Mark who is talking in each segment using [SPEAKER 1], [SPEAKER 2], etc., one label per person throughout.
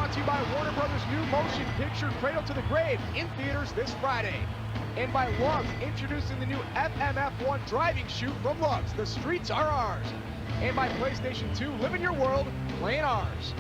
[SPEAKER 1] brought to you by Warner Brothers' new motion picture Cradle to the Grave, in theaters this Friday. And by Lugs, introducing the new FMF1 driving chute from Lugs, The Streets Are Ours. And by PlayStation 2, live in your world, playing ours.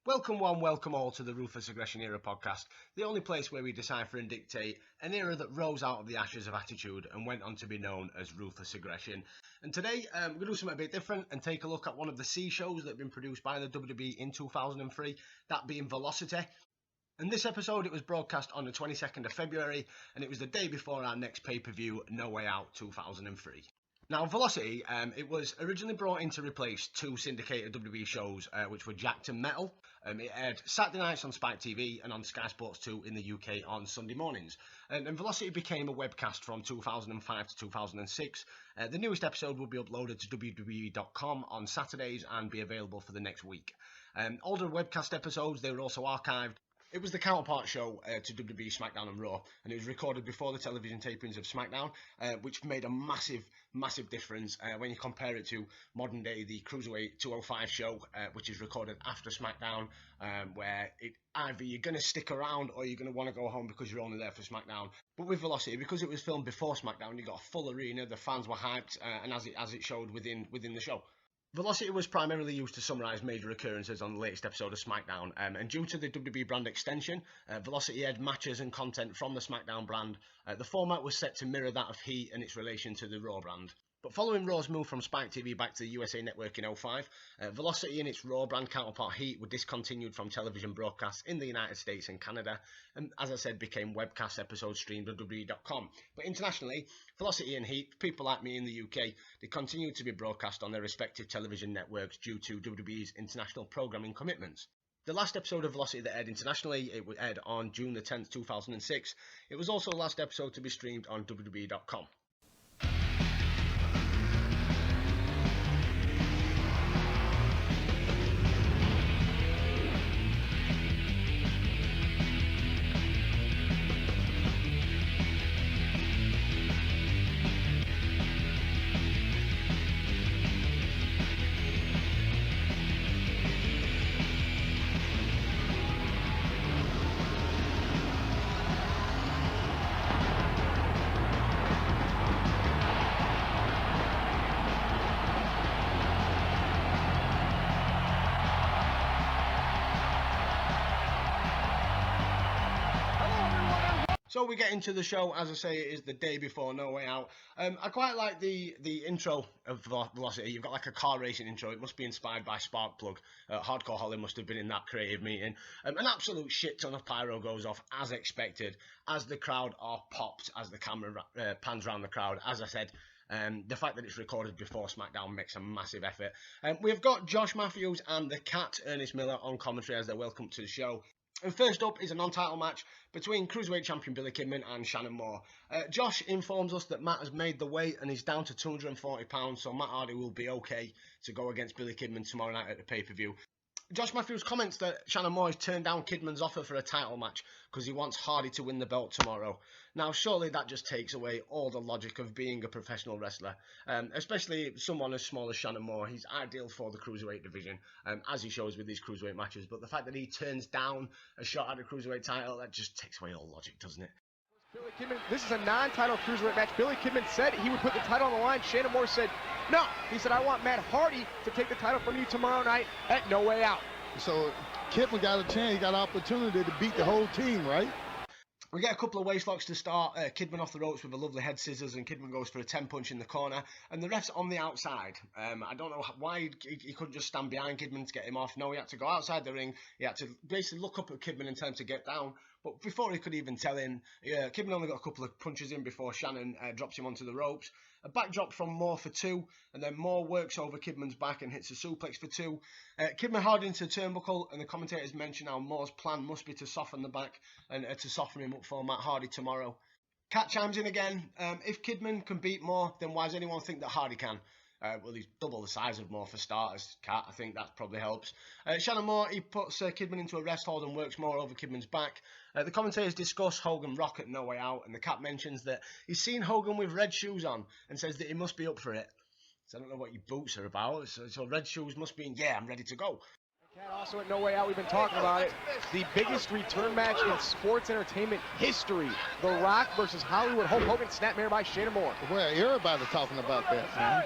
[SPEAKER 2] Welcome one, welcome all to the Ruthless Aggression Era podcast, the only place where we decipher and dictate an era that rose out of the ashes of Attitude and went on to be known as Ruthless Aggression. And today we're going to do something a bit different and take a look at one of the C shows that have been produced by the WWE in 2003, that being Velocity. In this episode, it was broadcast on the 22nd of February, and it was the day before our next pay-per-view, No Way Out 2003. Now, Velocity, it was originally brought in to replace two syndicated WWE shows, which were Jacked and Metal. It aired Saturday nights on Spike TV and on Sky Sports 2 in the UK on Sunday mornings. And Velocity became a webcast from 2005 to 2006. The newest episode will be uploaded to WWE.com on Saturdays and be available for the next week. Older webcast episodes, they were also archived. It was the counterpart show to WWE SmackDown and Raw, and it was recorded before the television tapings of SmackDown, which made a massive difference when you compare it to modern day, the Cruiserweight 205 show, which is recorded after SmackDown, where either you're going to stick around or you're going to want to go home because you're only there for SmackDown. But with Velocity, because it was filmed before SmackDown, you got a full arena, the fans were hyped, and as it showed within the show. Velocity was primarily used to summarise major occurrences on the latest episode of SmackDown, and due to the WWE brand extension, Velocity aired matches and content from the SmackDown brand. The format was set to mirror that of Heat and its relation to the Raw brand. But following Raw's move from Spike TV back to the USA Network in 2005, Velocity and its Raw brand counterpart Heat were discontinued from television broadcasts in the United States and Canada, and as I said, became webcast episodes streamed on WWE.com. But internationally, Velocity and Heat, people like me in the UK, they continue to be broadcast on their respective television networks due to WWE's international programming commitments. The last episode of Velocity that aired internationally, it aired on June the 10th, 2006. It was also the last episode to be streamed on WWE.com. So we get into the show. As I say, it is the day before No Way Out. I quite like the intro of Velocity. You've got like a car racing intro. It must be inspired by Sparkplug. Hardcore Holly must have been in that creative meeting. An absolute shit ton of pyro goes off as expected, as the crowd are popped, as the camera pans around the crowd. As I said, the fact that it's recorded before SmackDown makes a massive effort. We've got Josh Matthews and the Cat, Ernest Miller, on commentary as they're welcome to the show. And first up is a non-title match between Cruiserweight Champion Billy Kidman and Shannon Moore. Josh informs us that Matt has made the weight and is down to 240 pounds, so Matt Hardy will be okay to go against Billy Kidman tomorrow night at the pay-per-view. Josh Matthews comments that Shannon Moore has turned down Kidman's offer for a title match because he wants Hardy to win the belt tomorrow. Now, surely that just takes away all the logic of being a professional wrestler, especially someone as small as Shannon Moore. He's ideal for the Cruiserweight division, as he shows with these Cruiserweight matches. But the fact that he turns down a shot at a Cruiserweight title, that just takes away all logic, doesn't it?
[SPEAKER 1] Billy Kidman, this is a non-title Cruiserweight match. Billy Kidman said he would put the title on the line. Shannon Moore said, no. He said, I want Matt Hardy to take the title from you tomorrow night at No Way Out.
[SPEAKER 3] So Kidman got a chance, he got an opportunity to beat the whole team, right?
[SPEAKER 2] We get a couple of waistlocks to start. Kidman off the ropes with a lovely head scissors, and Kidman goes for a 10 punch in the corner, and the ref's on the outside. I don't know why he couldn't just stand behind Kidman to get him off. No, he had to go outside the ring. He had to basically look up at Kidman and tell him to get down. But before he could even tell him, Kidman only got a couple of punches in before Shannon drops him onto the ropes. A backdrop from Moore for 2, and then Moore works over Kidman's back and hits a suplex for 2. Kidman hard into the turnbuckle, and the commentators mention how Moore's plan must be to soften the back and to soften him up for Matt Hardy tomorrow. Cat chimes in again. If Kidman can beat Moore, then why does anyone think that Hardy can? Well, he's double the size of Moore for starters, Cat. I think that probably helps. Shannon Moore, he puts Kidman into a rest hold and works Moore over Kidman's back. The commentators discuss Hogan Rock at No Way Out, and the Cat mentions that he's seen Hogan with red shoes on and says that he must be up for it. So I don't know what your boots are about. So red shoes must mean, yeah, I'm ready to go.
[SPEAKER 1] Cat also at No Way Out, we've been talking about it. The biggest return match in sports entertainment history. The Rock versus Hollywood Hulk Hogan, snapmare by Shannon Moore.
[SPEAKER 3] Well, everybody's talking about that, man.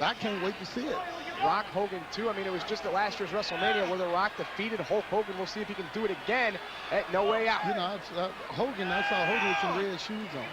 [SPEAKER 3] I can't wait to see it.
[SPEAKER 1] Rock Hogan too. I mean, it was just at last year's WrestleMania where The Rock defeated Hulk Hogan. We'll see if he can do it again at No Way Out.
[SPEAKER 3] You know, I saw Hogan with some red shoes on.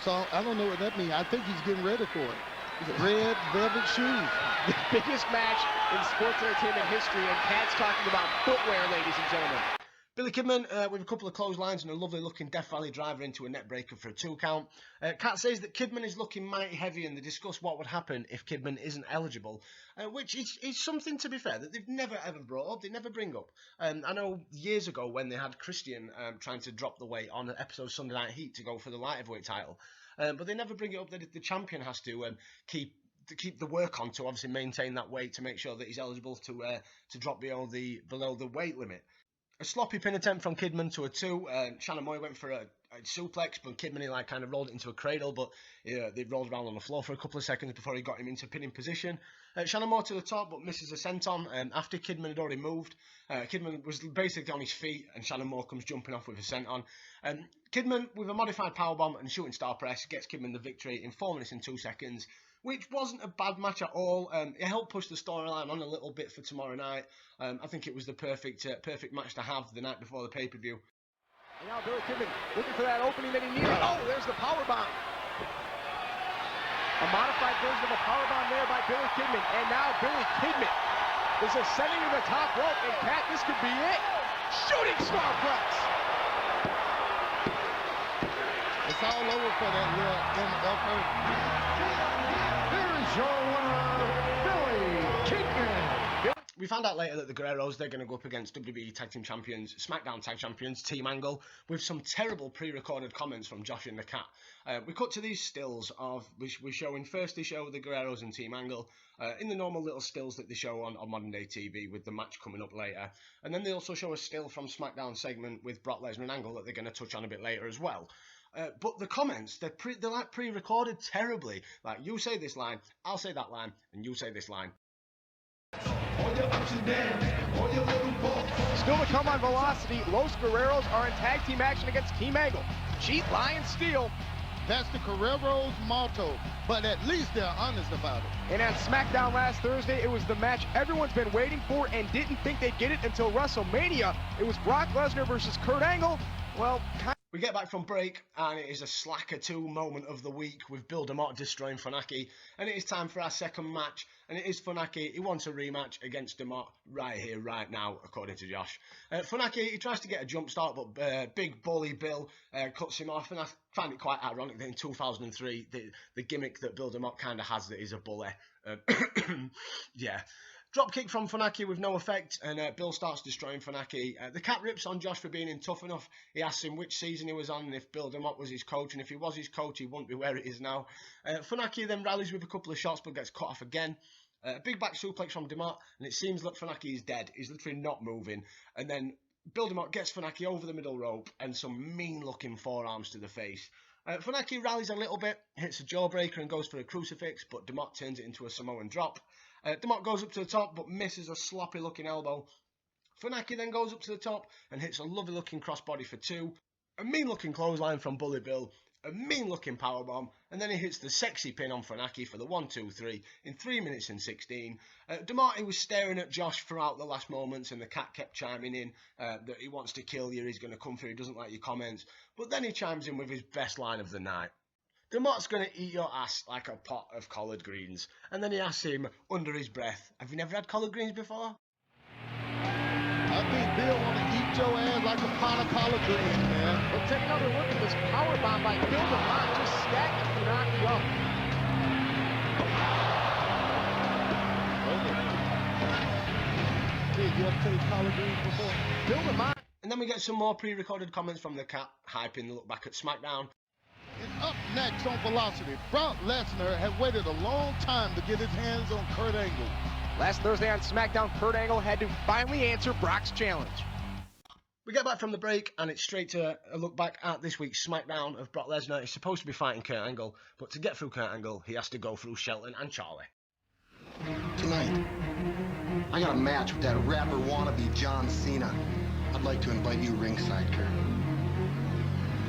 [SPEAKER 3] So I don't know what that means. I think he's getting ready for it. Red velvet shoes.
[SPEAKER 1] The biggest match in sports entertainment history, and Cat's talking about footwear, ladies and gentlemen.
[SPEAKER 2] Billy Kidman with a couple of clotheslines and a lovely looking Death Valley driver into a net breaker for a 2 count. Cat says that Kidman is looking mighty heavy, and they discuss what would happen if Kidman isn't eligible, which is something, to be fair, that they've never ever brought up. They never bring up. I know years ago when they had Christian trying to drop the weight on an episode of Sunday Night Heat to go for the light heavyweight title, but they never bring it up that the champion has to keep the work on to obviously maintain that weight to make sure that he's eligible to drop below the weight limit. A sloppy pin attempt from Kidman to a 2. Shannon Moore went for a suplex, but Kidman kind of rolled it into a cradle, but they rolled around on the floor for a couple of seconds before he got him into pinning position. Shannon Moore to the top, but misses a senton after Kidman had already moved. Kidman was basically on his feet, and Shannon Moore comes jumping off with a senton. Kidman, with a modified powerbomb and shooting star press, gets Kidman the victory in 4 minutes and 2 seconds. Which wasn't a bad match at all. It helped push the storyline on a little bit for tomorrow night. I think it was the perfect match to have the night before the pay-per-view.
[SPEAKER 1] And now Billy Kidman looking for that opening that he needed. Oh, there's the powerbomb. A modified version of a powerbomb there by Billy Kidman. And now Billy Kidman is ascending to the top rope. And Cat, this could be it. Shooting star press.
[SPEAKER 3] It's all over for that little MFO.
[SPEAKER 4] Your winner, Billy Kidman.
[SPEAKER 2] We found out later that the Guerreros, they're going to go up against WWE Tag Team Champions, SmackDown Tag Champions, Team Angle, with some terrible pre-recorded comments from Josh and the Cat. We cut to these stills of, which we're showing, first they show the Guerreros and Team Angle, in the normal little stills that they show on modern day TV with the match coming up later. And then they also show a still from SmackDown segment with Brock Lesnar and Angle that they're going to touch on a bit later as well. But the comments, they're like pre-recorded terribly. Like, you say this line, I'll say that line, and you say this line.
[SPEAKER 1] Still to come on Velocity, Los Guerreros are in tag team action against Team Angle. Cheat, lie, and steal.
[SPEAKER 3] That's the Guerreros' motto, but at least they're honest about it.
[SPEAKER 1] And on SmackDown last Thursday, it was the match everyone's been waiting for and didn't think they'd get it until WrestleMania. It was Brock Lesnar versus Kurt Angle. Well,
[SPEAKER 2] we get back from break, and it is a Slacker 2 moment of the week with Bill DeMott destroying Funaki. And it is time for our second match, and it is Funaki. He wants a rematch against DeMott right here, right now, according to Josh. Funaki, he tries to get a jump start, but Big Bully Bill cuts him off, and I find it quite ironic that in 2003, the gimmick that Bill DeMott kind of has that he's a bully. Yeah. Drop kick from Funaki with no effect, and Bill starts destroying Funaki. The Cat rips on Josh for being in Tough Enough. He asks him which season he was on and if Bill DeMott was his coach, and if he was his coach, he wouldn't be where it is now. Funaki then rallies with a couple of shots, but gets cut off again. A big back suplex from DeMott, and it seems that Funaki is dead. He's literally not moving. And then Bill DeMott gets Funaki over the middle rope, and some mean-looking forearms to the face. Funaki rallies a little bit, hits a jawbreaker and goes for a crucifix, but DeMott turns it into a Samoan drop. DeMott goes up to the top, but misses a sloppy-looking elbow. Funaki then goes up to the top and hits a lovely-looking crossbody for 2. A mean-looking clothesline from Bully Bill. A mean-looking powerbomb. And then he hits the sexy pin on Funaki for the 1-2-3 in 3 minutes and 16. DeMott, he was staring at Josh throughout the last moments, and the Cat kept chiming in that he wants to kill you, he's going to come through, he doesn't like your comments. But then he chimes in with his best line of the night. DeMott's going to eat your ass like a pot of collard greens. And then he asks him, under his breath, have you never had collard greens before?
[SPEAKER 3] I think Bill want to eat your ass like a pot of collard greens, man.
[SPEAKER 1] We'll take another look at this powerbomb by Bill DeMott, just stacking Funaki up.
[SPEAKER 3] Kid, you ever taste collard greens before?
[SPEAKER 1] Bill DeMott.
[SPEAKER 2] And then we get some more pre-recorded comments from the Cat, hyping the look back at SmackDown.
[SPEAKER 3] And up next on Velocity, Brock Lesnar had waited a long time to get his hands on Kurt Angle.
[SPEAKER 1] Last Thursday on SmackDown, Kurt Angle had to finally answer Brock's challenge.
[SPEAKER 2] We get back from the break, and it's straight to a look back at this week's SmackDown of Brock Lesnar. He's supposed to be fighting Kurt Angle, but to get through Kurt Angle, he has to go through Shelton and Charlie.
[SPEAKER 3] Tonight,
[SPEAKER 5] I got a match with that rapper wannabe John Cena. I'd like to invite you ringside, Kurt,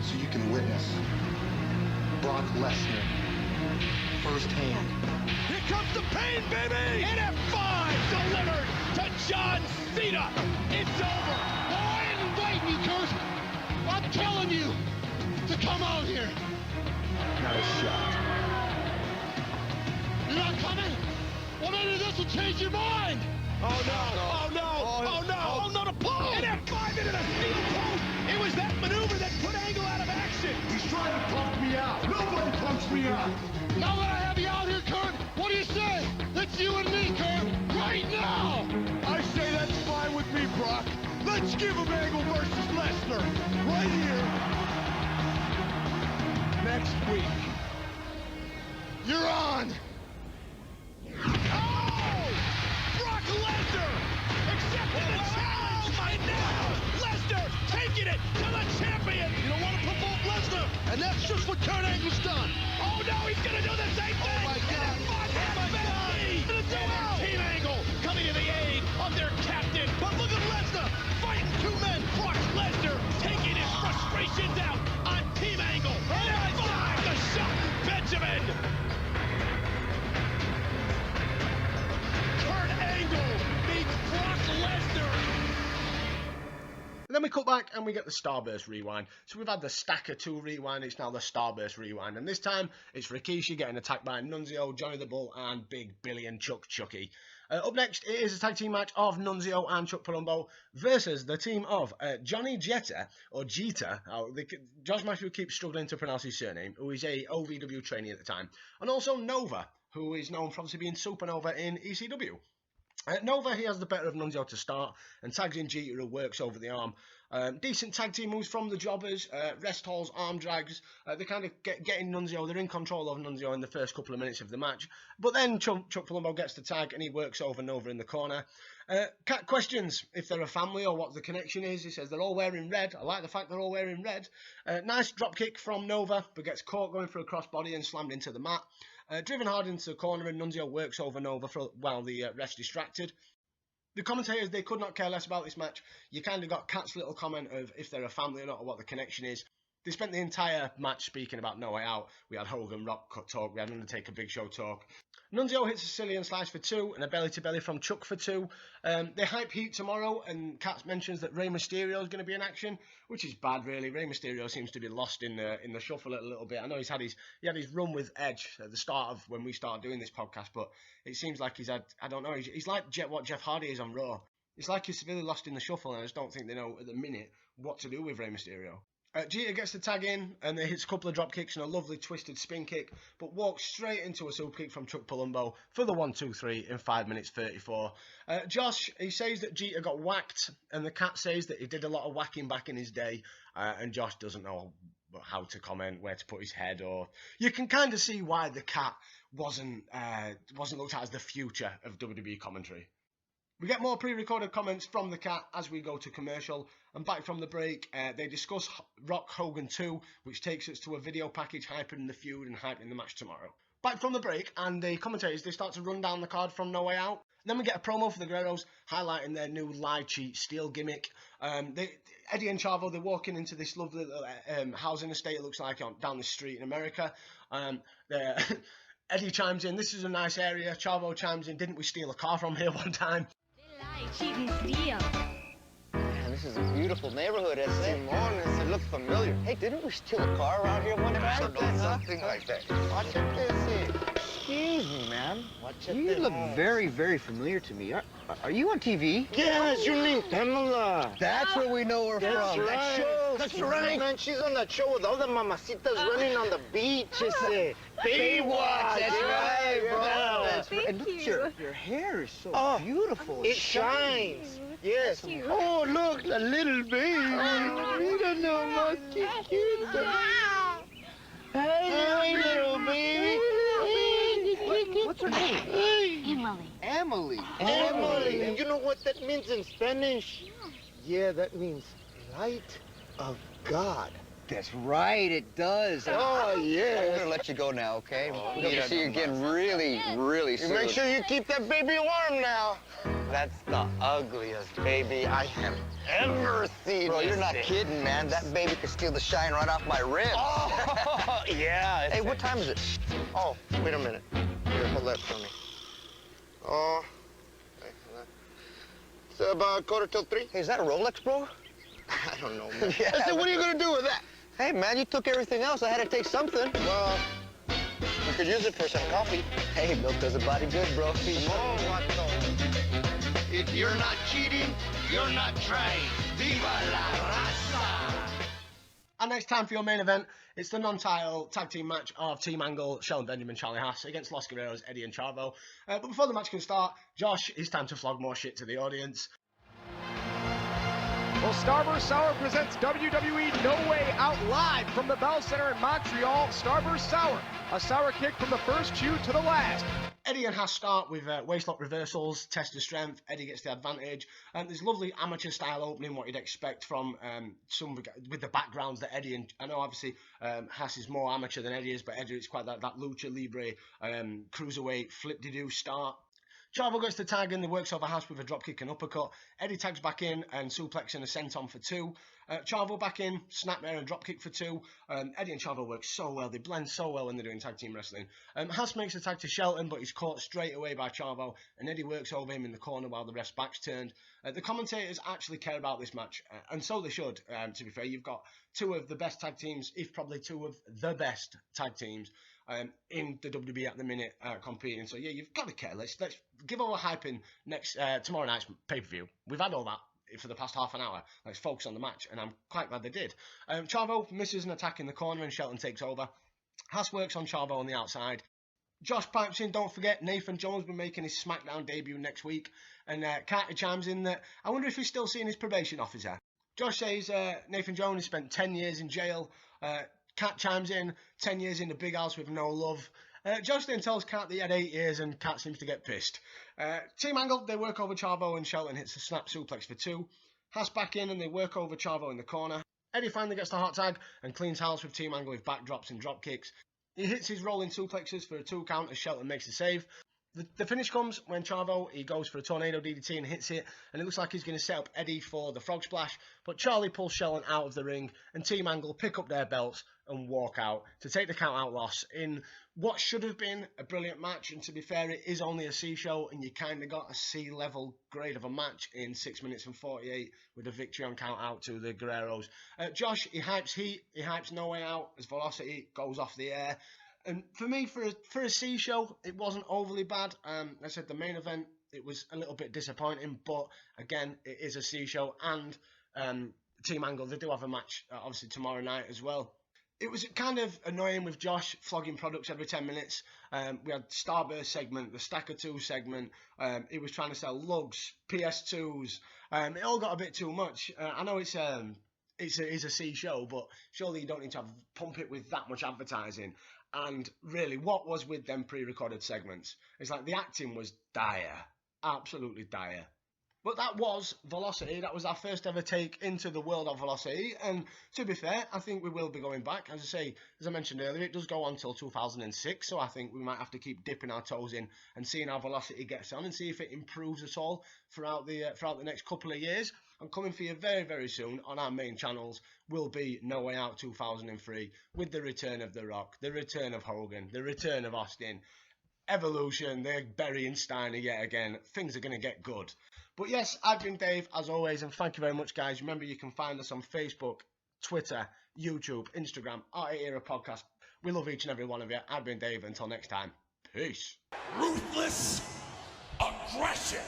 [SPEAKER 5] so you can witness Brock Lesnar firsthand.
[SPEAKER 1] Here comes the pain, baby! And F5 delivered to John Cena. It's over.
[SPEAKER 3] Why invite me, Kurt? I'm telling you to come out here.
[SPEAKER 5] Not a shot.
[SPEAKER 3] You're not coming? Well, maybe this will change your mind.
[SPEAKER 1] Oh no! Oh no! Oh no!
[SPEAKER 3] Oh, no, the pole!
[SPEAKER 1] And F5 into the steel post. It was that maneuver that put Angle out of action.
[SPEAKER 4] He's trying to pump me out. Nobody pumps me out.
[SPEAKER 3] Now that I have you out here, Kurt, what do you say? It's you and me, Kurt, right now!
[SPEAKER 4] I say that's fine with me, Brock. Let's give him Angle versus Lesnar. Right here. Next week.
[SPEAKER 3] You're on!
[SPEAKER 1] Oh! Brock Lesnar accepting the challenge right now. Lesnar taking it to the champion.
[SPEAKER 3] You don't want to provoke Lesnar, and that's just what Kurt Angle's done.
[SPEAKER 1] Oh no, he's gonna do the same thing.
[SPEAKER 3] my God.
[SPEAKER 1] Team Angle coming to the aid of their captain.
[SPEAKER 3] But look at Lesnar fighting two men.
[SPEAKER 1] Brock Lesnar taking his frustrations out on Team Angle. And F5 to Shelton Benjamin. Kurt Angle beats Brock Lesnar.
[SPEAKER 2] And then we cut back and we get the Starburst rewind. So we've had the Stacker 2 rewind, it's now the Starburst rewind. And this time, it's Rikishi getting attacked by Nunzio, Johnny the Bull, and Big Billy and Chuck Chucky. Up next, it is a tag team match of Nunzio and Chuck Palumbo versus the team of Johnny Jetta, or Jeter. Josh Matthews keeps struggling to pronounce his surname, who is a OVW trainee at the time. And also Nova, who is known for obviously being Supernova in ECW. Nova, he has the better of Nunzio to start, and tags in Jeter, who works over the arm. Decent tag team moves from the jobbers, rest holds, arm drags. They kind of getting Nunzio, they're in control of Nunzio in the first couple of minutes of the match. But then Chuck Palumbo gets the tag and he works over Nova in the corner. Cat questions if they're a family or what the connection is. He says they're all wearing red. I like the fact they're all wearing red. Nice drop kick from Nova, but gets caught going for a crossbody and slammed into the mat. Driven hard into the corner, and Nunzio works over Nova while the ref's distracted. The commentators, they could not care less about this match. You kind of got Cat's little comment of if they're a family or not, or what the connection is. They spent the entire match speaking about No Way Out. We had Hogan Rock cut talk, we had Undertaker Big Show talk. Nunzio hits a Sicilian slice for 2 and a belly-to-belly from Chuck for 2. They hype Heat tomorrow, and Katz mentions that Rey Mysterio is going to be in action, which is bad, really. Rey Mysterio seems to be lost in the shuffle a little bit. I know he had his run with Edge at the start of when we started doing this podcast, but it seems like he's had, I don't know, he's like what Jeff Hardy is on Raw. It's like he's severely lost in the shuffle, and I just don't think they know at the minute what to do with Rey Mysterio. Jeter gets the tag in, and they hits a couple of drop kicks and a lovely twisted spin kick, but walks straight into a super kick from Chuck Palumbo for the 1-2-3 in 5 minutes 34. Josh, he says that Jeter got whacked, and the Cat says that he did a lot of whacking back in his day, and Josh doesn't know how to comment, where to put his head, or you can kind of see why the Cat wasn't looked at as the future of WWE commentary. We get more pre-recorded comments from the Cat as we go to commercial, and back from the break, they discuss Rock Hogan 2, which takes us to a video package hyping the feud and hyping the match tomorrow. Back from the break, and the commentators, they start to run down the card from No Way Out. Then we get a promo for the Guerreros, highlighting their new lie cheat steel gimmick. Eddie and Chavo, they're walking into this lovely housing estate, it looks like, down the street in America. Eddie chimes in, this is a nice area. Chavo chimes in, didn't we steal a car from here one time?
[SPEAKER 6] Cheat and steal.
[SPEAKER 7] Man, this is a beautiful neighborhood, Simones. It looks familiar. Hey, didn't we steal a car around here one time? Something like that. Watch it, excuse me, ma'am. You look very, very familiar to me. Are you on TV? Yes, your name's Pamela. That's where we know her from. Right. That show. That's right. Man, she's on that show with all the mamacitas running on the beach. It's Baywatch. That's right, bro. And look, your hair is so beautiful. It shines. Yes. Oh, look, a little baby. Mira nomás, chiquita. Hey, little baby. What's her name? Emily. Emily. And you know what that means in Spanish? Yeah, that means light of God. That's right, it does. Oh, yeah. I'm gonna let you go now, okay? You see you're getting really, really serious. Make sure you keep that baby warm now. That's the ugliest baby I have ever seen. Bro, you're not kidding, man. That baby could steal the shine right off my ribs. Oh, yeah. Hey, what time is it? Oh, wait a minute. Here, hold that for me. Oh, it's about 3:15. Hey, is that a Rolex, bro? I don't know, man. Yeah, I said, what are you going to do with that? Hey, man, you took everything else. I had to take something. Well, we could use it for some coffee. Hey, milk does a body good, bro.
[SPEAKER 4] If you're not cheating, you're not trying. Viva la raza!
[SPEAKER 2] And next time for your main event, it's the non-title tag team match of Team Angle, Shelton Benjamin, Charlie Haas against Los Guerreros, Eddie and Chavo. But before the match can start, Josh, it's time to flog more shit to the audience.
[SPEAKER 1] Well, Starburst Sour presents WWE No Way Out live from the Bell Center in Montreal. Starburst Sour, a sour kick from the first chew to the last.
[SPEAKER 2] Eddie and Haas start with waistlock reversals, test of strength. Eddie gets the advantage. There's lovely amateur style opening, what you'd expect from some with the backgrounds that Eddie and I know obviously Haas is more amateur than Eddie is, but Eddie is quite that lucha libre cruiserweight flip-de-doo start. Chavo gets the tag in, he works over Haas with a dropkick and uppercut. Eddie tags back in and suplex and a senton for 2. Chavo back in, snapmare and dropkick for 2. Eddie and Chavo work so well, they blend so well when they're doing tag team wrestling. Haas makes a tag to Shelton, but he's caught straight away by Chavo, and Eddie works over him in the corner while the ref's back's turned. The commentators actually care about this match, and so they should, to be fair. You've got 2 of the best tag teams, if probably 2 of the best tag teams in the WWE at the minute competing. So yeah, you've got to care. Let's give all the hype in tomorrow night's pay-per-view. We've had all that for the past half an hour. Let's focus on the match, and I'm quite glad they did. Chavo misses an attack in the corner, and Shelton takes over. Haas works on Chavo on the outside. Josh pipes in, don't forget, Nathan Jones will be making his SmackDown debut next week. And Carter chimes in that, I wonder if he's still seeing his probation officer. Josh says Nathan Jones has spent 10 years in jail. Cat chimes in, 10 years in the big house with no love. Josh then tells Cat that he had 8 years, and Cat seems to get pissed. Team Angle, they work over Chavo, and Shelton hits a snap suplex for 2. Haas back in, and they work over Chavo in the corner. Eddie finally gets the hot tag and cleans house with Team Angle with backdrops and drop kicks. He hits his rolling suplexes for a 2 count as Shelton makes the save. The finish comes when Chavo, he goes for a tornado DDT and hits it, and it looks like he's going to set up Eddie for the frog splash, but Charlie pulls Shelton out of the ring, and Team Angle pick up their belts and walk out to take the count-out loss in what should have been a brilliant match. And to be fair, it is only a C show, and you kind of got a C-level grade of a match in 6 minutes and 48 with a victory on count-out to the Guerreros. Josh, he hypes Heat, he hypes No Way Out as Velocity goes off the air. And for me, for a C show, it wasn't overly bad. I said the main event, it was a little bit disappointing, but again, it is a C show. And Team Angle, they do have a match, obviously, tomorrow night as well. It was kind of annoying with Josh flogging products every 10 minutes. We had Starburst segment, the Stacker 2 segment. He was trying to sell lugs, PS2s. It all got a bit too much. I know it's a C show, but surely you don't need to pump it with that much advertising. And really, what was with them pre-recorded segments? It's like the acting was dire, absolutely dire. But that was Velocity. That was our first ever take into the world of Velocity. And to be fair, I think we will be going back. As I say, as I mentioned earlier, it does go on till 2006. So I think we might have to keep dipping our toes in and seeing how Velocity gets on and see if it improves at all throughout the next couple of years. And coming for you very, very soon on our main channels will be No Way Out 2003 with the return of The Rock, the return of Hogan, the return of Austin, Evolution, they're burying Steiner yet again. Things are going to get good. But yes, I've been Dave, as always, and thank you very much, guys. Remember, you can find us on Facebook, Twitter, YouTube, Instagram, Our Era Podcast. We love each and every one of you. I've been Dave. Until next time, peace.
[SPEAKER 4] Ruthless aggression.